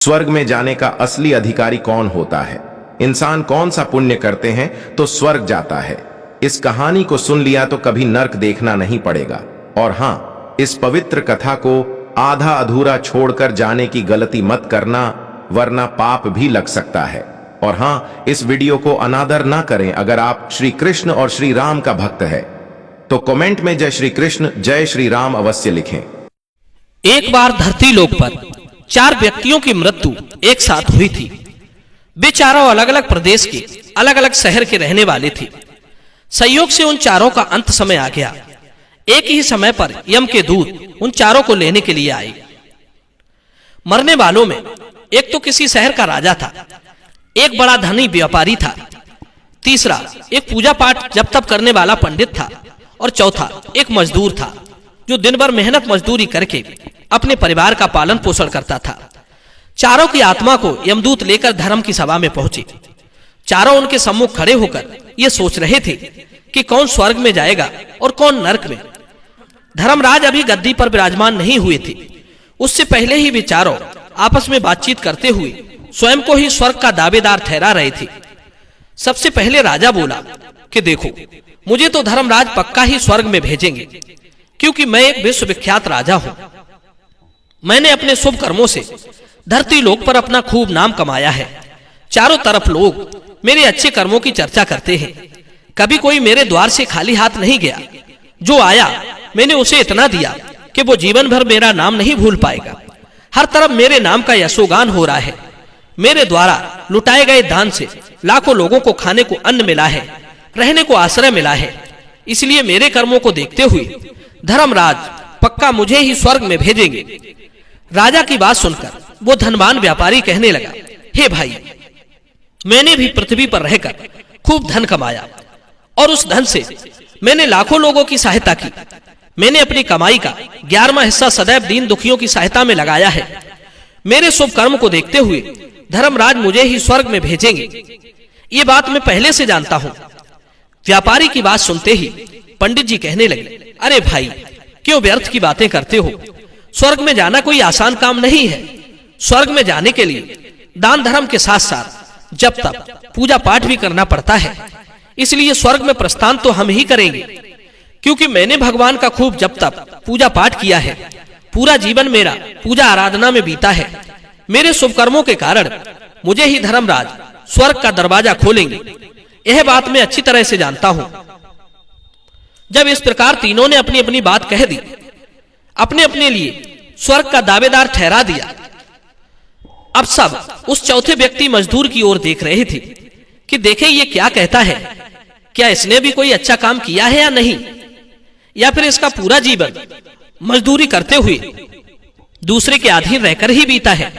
स्वर्ग में जाने का असली अधिकारी कौन होता है? इंसान कौन सा पुण्य करते हैं तो स्वर्ग जाता है? इस कहानी को सुन लिया तो कभी नर्क देखना नहीं पड़ेगा। और हाँ, इस पवित्र कथा को आधा अधूरा छोड़कर जाने की गलती मत करना, वरना पाप भी लग सकता है। और हाँ, इस वीडियो को अनादर ना करें। अगर आप श्री कृष्ण और श्री राम का भक्त है तो कमेंट में जय श्री कृष्ण जय श्री राम अवश्य लिखें। एक बार धरती लोक पर 4 व्यक्तियों की मृत्यु एक साथ हुई थी। वे चारों अलग अलग प्रदेश के अलग अलग शहर के रहने वाले थे। संयोग से उन चारों का अंत समय आ गया। एक ही समय पर यम के दूत उन चारों को लेने के लिए आए। मरने वालों में एक तो किसी शहर का राजा था, एक बड़ा धनी व्यापारी था, तीसरा एक पूजा पाठ जप तप करने वाला पंडित था, और चौथा एक मजदूर था जो दिन भर मेहनत मजदूरी करके अपने परिवार का पालन पोषण करता था। चारों की आत्मा को यमदूत लेकर धर्म की सभा में पहुंचे। चारों उनके सम्मुख खड़े होकर ये सोच रहे थे कि कौन स्वर्ग में जाएगा और कौन नरक में। धर्मराज अभी गद्दी पर विराजमान नहीं हुए थे। उससे पहले ही वे चारों आपस में बातचीत करते हुए स्वयं को ही स्वर्ग का दावेदार ठहरा रहे थे। सबसे पहले राजा बोला कि देखो, मुझे तो धर्मराज पक्का ही स्वर्ग में भेजेंगे, क्योंकि मैं एक विश्वविख्यात राजा हूं। मैंने अपने शुभ कर्मों से धरती लोक पर अपना खूब नाम कमाया है। चारों तरफ लोग मेरे अच्छे कर्मों की चर्चा करते हैं। कभी कोई मेरे द्वार से खाली हाथ नहीं गया। जो आया मैंने उसे इतना दिया कि वो जीवन भर मेरा नाम नहीं भूल पाएगा। हर तरफ मेरे नाम का यशोगान हो रहा है। मेरे द्वारा लुटाए गए दान से लाखों लोगों को खाने को अन्न मिला है, रहने को आश्रय मिला है। इसलिए मेरे कर्मों को देखते हुए धर्मराज पक्का मुझे ही स्वर्ग में भेजेंगे। राजा की बात सुनकर वो धनवान व्यापारी कहने लगा, हे भाई, मैंने भी पृथ्वी पर रहकर खूब धन कमाया और उस धन से मैंने लाखों लोगों की सहायता की। मैंने अपनी कमाई का 11वां हिस्सा सदैव दीन दुखियों की सहायता में लगाया है। मेरे शुभ कर्म को देखते हुए धर्मराज मुझे ही स्वर्ग में भेजेंगे। ये बात मैं पहले से जानता हूं। व्यापारी की बात सुनते ही पंडित जी कहने लगे, अरे भाई, क्यों व्यर्थ की बातें करते हो? स्वर्ग में जाना कोई आसान काम नहीं है। स्वर्ग में जाने के लिए दान धर्म के साथ साथ जप तप पूजा पाठ भी करना पड़ता है। इसलिए स्वर्ग में प्रस्थान तो हम ही करेंगे, क्योंकि मैंने भगवान का खूब जप तप पूजा पाठ किया है। पूरा जीवन मेरा पूजा आराधना में बीता है। मेरे शुभ कर्मों के कारण मुझे ही धर्मराज स्वर्ग का दरवाजा खोलेंगे। यह बात मैं अच्छी तरह से जानता हूं। जब इस प्रकार तीनों ने अपनी अपनी बात कह दी, अपने अपने लिए स्वर्ग का दावेदार ठहरा दिया, अब सब उस चौथे व्यक्ति मजदूर की ओर देख रहे थे कि देखे ये क्या कहता है। क्या इसने भी कोई अच्छा काम किया है या नहीं, या फिर इसका पूरा जीवन मजदूरी करते हुए दूसरे के अधीन रहकर ही बीता है।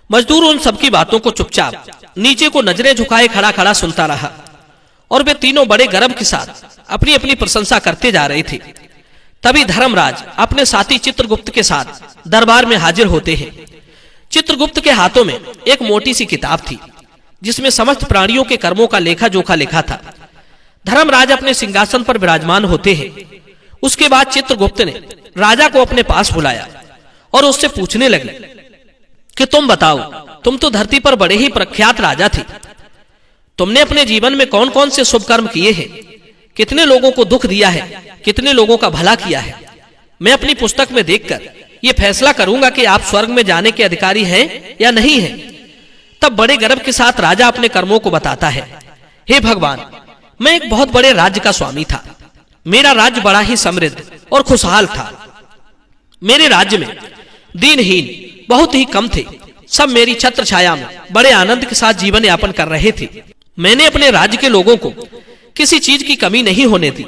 मजदूर उन सबकी बातों को चुपचाप नीचे को नजरें झुकाए खड़ा खड़ा सुनता रहा, और वे तीनों बड़े गर्व के साथ अपनी अपनी प्रशंसा करते जा रहे थे। तभी धर्मराज अपने साथी चित्रगुप्त के साथ दरबार में हाजिर होते हैं। चित्रगुप्त के हाथों में एक मोटी सी किताब थी, जिसमें समस्त प्राणियों के कर्मों का लेखा जोखा लिखा था। धर्मराज अपने सिंहासन पर विराजमान होते हैं। उसके बाद चित्रगुप्त ने राजा को अपने पास बुलाया और उससे पूछने लगे कि तुम बताओ, तुम तो धरती पर बड़े ही प्रख्यात राजा थे। तुमने अपने जीवन में कौन कौन से शुभ कर्म किए हैं? कितने लोगों को दुख दिया है, कितने लोगों का भला किया है? मैं अपनी पुस्तक में देखकर ये फैसला करूंगा कि आप स्वर्ग में जाने के अधिकारी हैं या नहीं हैं। तब बड़े गर्व के साथ राजा अपने कर्मों को बताता है, हे भगवान, मैं एक बहुत बड़े राज्य का स्वामी था। मेरा राज्य बड़ा ही समृद्ध और खुशहाल था। मेरे राज्य में दीनहीन बहुत ही कम थे। सब मेरी छत्र छाया में बड़े आनंद के साथ जीवन यापन कर रहे थे। मैंने अपने राज्य के लोगों को किसी चीज की कमी नहीं होने दी।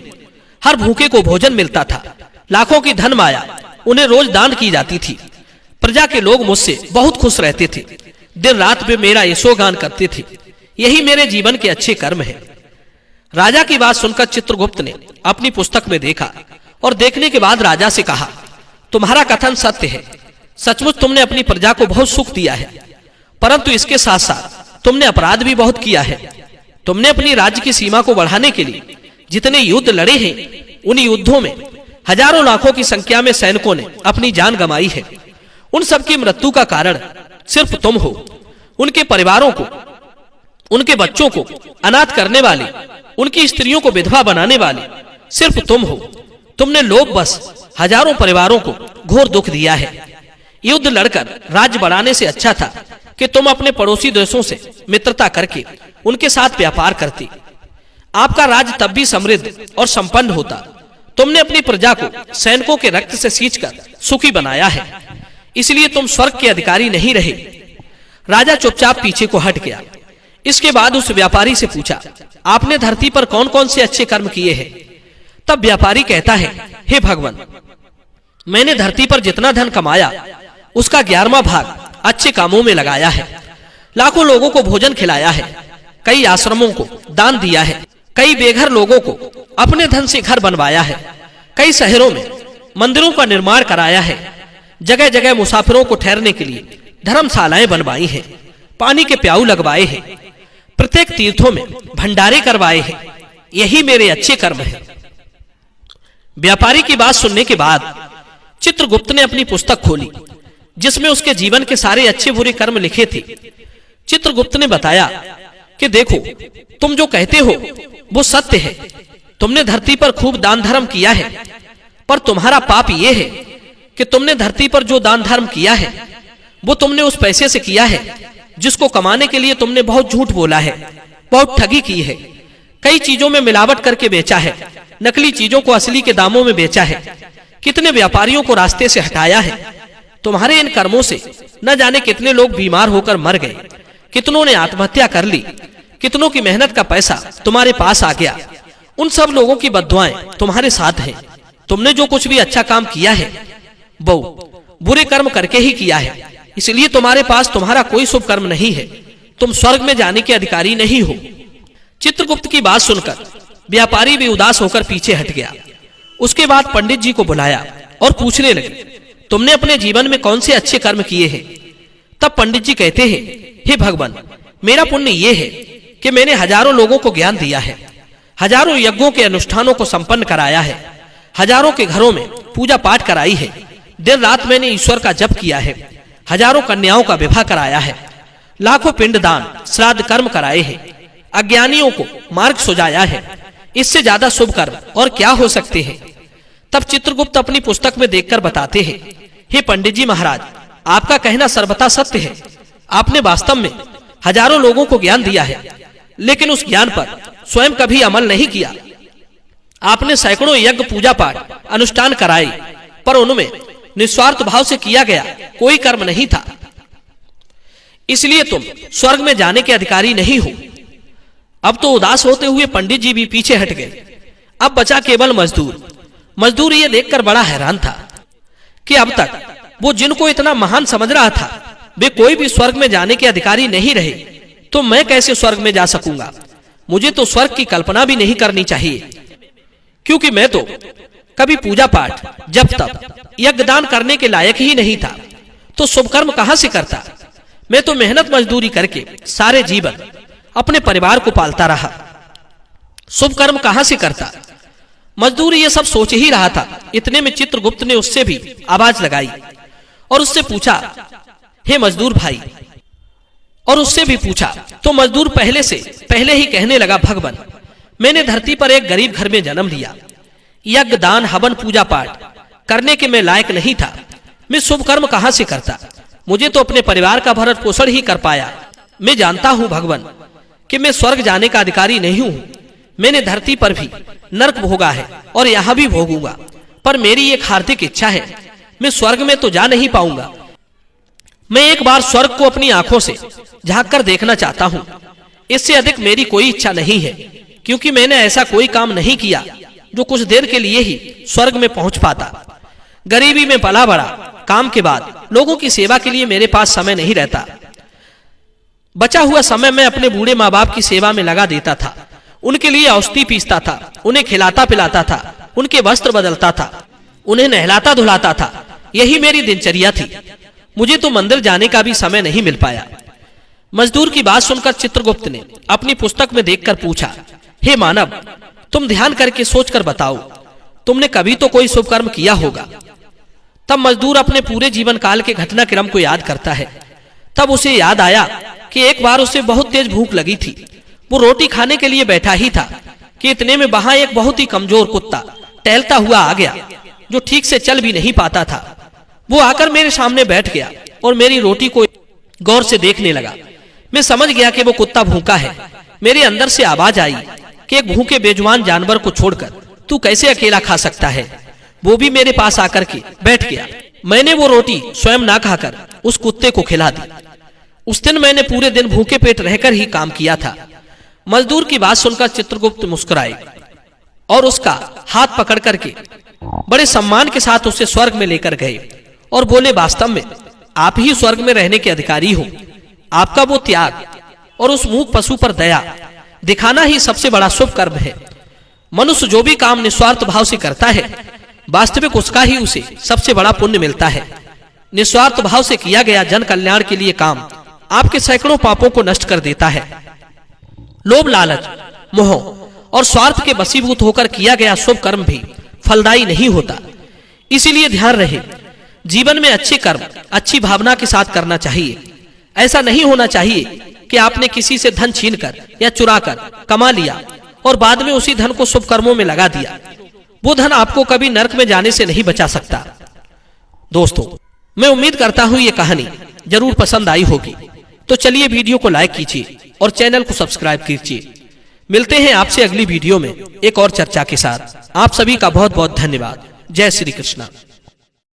हर भूखे को भोजन मिलता था। लाखों की धन माया उन्हें रोज दान की जाती थी। प्रजा के लोग मुझसे बहुत खुश रहते थे। दिन रात वे मेरा यशोगान करते थे। यही मेरे जीवन के अच्छे कर्म हैं। राजा की बात सुनकर चित्रगुप्त ने अपनी पुस्तक में देखा और देखने के बाद राजा से कहा, तुम्हारा कथन सत्य है। सचमुच तुमने अपनी प्रजा को बहुत सुख दिया है, परंतु इसके साथ साथ तुमने अपराध भी बहुत किया है। तुमने अपनी राज्य की सीमा को बढ़ाने के लिए जितने युद्ध लड़े हैं, उन युद्धों में हजारों लाखों की संख्या में सैनिकों ने अपनी जान गंवाई है। उन सबकी मृत्यु का कारण सिर्फ तुम हो। उनके परिवारों को, उनके बच्चों को अनाथ करने वाली, उनकी स्त्रियों को विधवा बनाने वाली सिर्फ तुम हो। तुमने लोभवश हजारों परिवारों को घोर दुख दिया है। युद्ध लड़कर राज्य बढ़ाने से अच्छा था कि तुम अपने पड़ोसी देशों से मित्रता करके उनके साथ व्यापार करती। आपका राज्य तब भी समृद्ध और संपन्न होता। तुमने अपनी प्रजा को सैनिकों के रक्त से सींचकर सुखी बनाया है, इसलिए तुम स्वर्ग के अधिकारी नहीं रहे। राजा चुपचाप पीछे को हट गया। इसके बाद उस व्यापारी से पूछा, आपने धरती पर कौन कौन से अच्छे कर्म किए हैं? तब व्यापारी कहता है, हे भगवान, मैंने धरती पर जितना धन कमाया उसका 11वां भाग अच्छे कामों में लगाया है। लाखों लोगों को भोजन खिलाया है, कई आश्रमों को दान दिया है, कई बेघर लोगों को अपने धन से घर बनवाया है, कई शहरों में मंदिरों का निर्माण कराया है, जगह जगह मुसाफिरों को ठहरने के लिए धर्मशालाएं बनवाई हैं, पानी के प्याऊ लगवाए हैं, प्रत्येक तीर्थों में भंडारे करवाए हैं। यही मेरे अच्छे कर्म हैं। व्यापारी की बात सुनने के बाद चित्रगुप्त ने अपनी पुस्तक खोली, जिसमें उसके जीवन के सारे अच्छे बुरे कर्म लिखे थे। चित्रगुप्त ने बताया कि देखो, तुम जो कहते हो वो सत्य है। तुमने धरती पर खूब दान धर्म किया है, पर तुम्हारा पाप ये है कि तुमने धरती पर जो दान धर्म किया है वो तुमने उस पैसे से किया है जिसको कमाने के लिए तुमने बहुत झूठ बोला है, बहुत ठगी की है, कई चीजों में मिलावट करके बेचा है, नकली चीजों को असली के दामों में बेचा है, कितने व्यापारियों को रास्ते से हटाया है। तुम्हारे इन कर्मों से न जाने कितने लोग बीमार होकर मर गए, कितनों ने आत्महत्या कर ली, कितनों की मेहनत का पैसा तुम्हारे पास आ गया। उन सब लोगों की बद्दुआएं तुम्हारे साथ हैं। तुमने जो कुछ भी अच्छा काम किया है वो बुरे कर्म करके ही किया है, इसलिए तुम्हारे पास तुम्हारा कोई शुभ कर्म नहीं है। तुम स्वर्ग में जाने के अधिकारी नहीं हो। चित्रगुप्त की बात सुनकर व्यापारी भी उदास होकर पीछे हट गया। उसके बाद पंडित जी को बुलाया और पूछने लगे, तुमने अपने जीवन में कौन से अच्छे कर्म किए हैं? तब पंडित जी कहते हैं, हे भगवान, मेरा पुण्य ये है कि मैंने हजारों लोगों को ज्ञान दिया है, हजारों यज्ञों के अनुष्ठानों को संपन्न कराया है, हजारों के घरों में पूजा पाठ कराई है, दिन रात मैंने ईश्वर का जप किया है, हजारों कन्याओं का विवाह कराया है, लाखों पिंडदान श्राद्ध कर्म कराए हैं, अज्ञानियों को मार्ग सुझाया है। इससे ज्यादा शुभ कर्म और क्या हो सकते हैं? तब चित्रगुप्त अपनी पुस्तक में देखकर बताते हैं, हे पंडित जी महाराज, आपका कहना सर्वथा सत्य है। आपने वास्तव में हजारों लोगों को ज्ञान दिया है, लेकिन उस ज्ञान पर स्वयं कभी अमल नहीं किया। आपने सैकड़ों यज्ञ पूजा पाठ अनुष्ठान कराए, पर उनमें निस्वार्थ भाव से किया गया कोई कर्म नहीं था। इसलिए तुम स्वर्ग में जाने के अधिकारी नहीं हो। अब तो उदास होते हुए पंडित जी भी पीछे हट गए। अब बचा केवल मजदूर। मजदूर ये देखकर बड़ा हैरान था कि अब तक वो जिनको इतना महान समझ रहा था वे कोई भी स्वर्ग में जाने के अधिकारी नहीं रहे, तो मैं कैसे स्वर्ग में जा सकूंगा? मुझे तो स्वर्ग की कल्पना भी नहीं करनी चाहिए, क्योंकि मैं तो कभी पूजा पाठ जब तब यज्ञदान करने के लायक ही नहीं था, तो शुभ कर्म कहां से करता? मैं तो मेहनत मजदूरी करके सारे जीवन अपने परिवार को पालता रहा, शुभ कर्म कहां से करता? मजदूर ये सब सोच ही रहा था। इतने में चित्रगुप्त ने उससे भी आवाज लगाई और उससे पूछा, हे मजदूर भाई, और उससे भी पूछा। तो मजदूर पहले ही कहने लगा, भगवान, मैंने धरती पर एक गरीब घर में जन्म लिया। यज्ञ दान हवन पूजा पाठ करने के मैं लायक नहीं था। मैं शुभ कर्म कहां से करता? मुझे तो अपने परिवार का भरण पोषण ही कर पाया। मैं जानता हूं भगवान कि मैं स्वर्ग जाने का अधिकारी नहीं हूं। मैंने धरती पर भी नरक भोगा है और यहां भी भोगूंगा, पर मेरी एक हार्दिक इच्छा है, मैं स्वर्ग में तो जा नहीं पाऊंगा। मैं एक बार स्वर्ग को अपनी आंखों से झांक कर देखना चाहता हूं। इससे अधिक मेरी कोई इच्छा नहीं है, क्योंकि मैंने ऐसा कोई काम नहीं किया जो कुछ देर के लिए ही स्वर्ग में पहुंच पाता। गरीबी में पला बड़ा, काम के बाद लोगों की सेवा के लिए मेरे पास समय नहीं रहता। बचा हुआ समय मैं अपने बूढ़े माँ बाप की सेवा में लगा देता था। उनके लिए औषधि पीसता था, उन्हें खिलाता पिलाता था, उनके वस्त्र बदलता था, उन्हें नहलाता धुलाता था। यही मेरी दिनचर्या थी। मुझे तो मंदिर जाने का भी समय नहीं मिल पाया। मजदूर की बात सुनकर चित्रगुप्त ने अपनी पुस्तक में देखकर पूछा, हे मानव, तुम ध्यान करके सोचकर बताओ, तुमने कभी तो कोई शुभ कर्म किया होगा। तब मजदूर अपने पूरे जीवन काल के घटनाक्रम को याद करता है। तब उसे याद आया कि एक बार उसे बहुत तेज भूख लगी थी। वो रोटी खाने के लिए बैठा ही था कि इतने में वहां एक बहुत ही कमजोर कुत्ता टहलता हुआ आ गया, जो ठीक से चल भी नहीं पाता था। वो आकर मेरे सामने बैठ गया और मेरी रोटी को गौर से देखने लगा। मैं समझ गया कि वो कुत्ता भूखा है। मेरे अंदर से आवाज आई कि एक भूखे बेजुबान जानवर को छोड़कर तू कैसे अकेला खा सकता है। वो भी मेरे पास आकर के बैठ गया। मैंने वो रोटी स्वयं ना खाकर उस कुत्ते को खिला दी। उस दिन मैंने पूरे दिन भूखे पेट रहकर ही काम किया था। मजदूर की बात सुनकर चित्रगुप्त मुस्कुराए और उसका हाथ पकड़ करके बड़े सम्मान के साथ उसे स्वर्ग में लेकर गए और बोले, वास्तव में आप ही स्वर्ग में रहने के अधिकारी हो। आपका वो त्याग और उस मूक पशु पर दया दिखाना ही सबसे बड़ा शुभ कर्म है। मनुष्य जो भी काम निस्वार्थ भाव से करता है, वास्तविक उसका ही उसे सबसे बड़ा पुण्य मिलता है। निस्वार्थ भाव से किया गया जन कल्याण के लिए काम आपके सैकड़ों पापों को नष्ट कर देता है। लोभ, लालच, मोह और स्वार्थ के वशीभूत होकर किया गया शुभ कर्म भी फलदायी नहीं होता। इसीलिए ध्यान रहे, जीवन में अच्छे कर्म अच्छी भावना के साथ करना चाहिए। ऐसा नहीं होना चाहिए कि आपने किसी से धन छीनकर या चुराकर कमा लिया और बाद में उसी धन को शुभ कर्मों में लगा दिया। वो धन आपको कभी नरक में जाने से नहीं बचा सकता। दोस्तों, मैं उम्मीद करता हूं ये कहानी जरूर पसंद आई होगी। तो चलिए वीडियो को लाइक कीजिए और चैनल को सब्सक्राइब कीजिए। मिलते हैं आपसे अगली वीडियो में एक और चर्चा के साथ। आप सभी का बहुत बहुत धन्यवाद। जय श्री कृष्णा।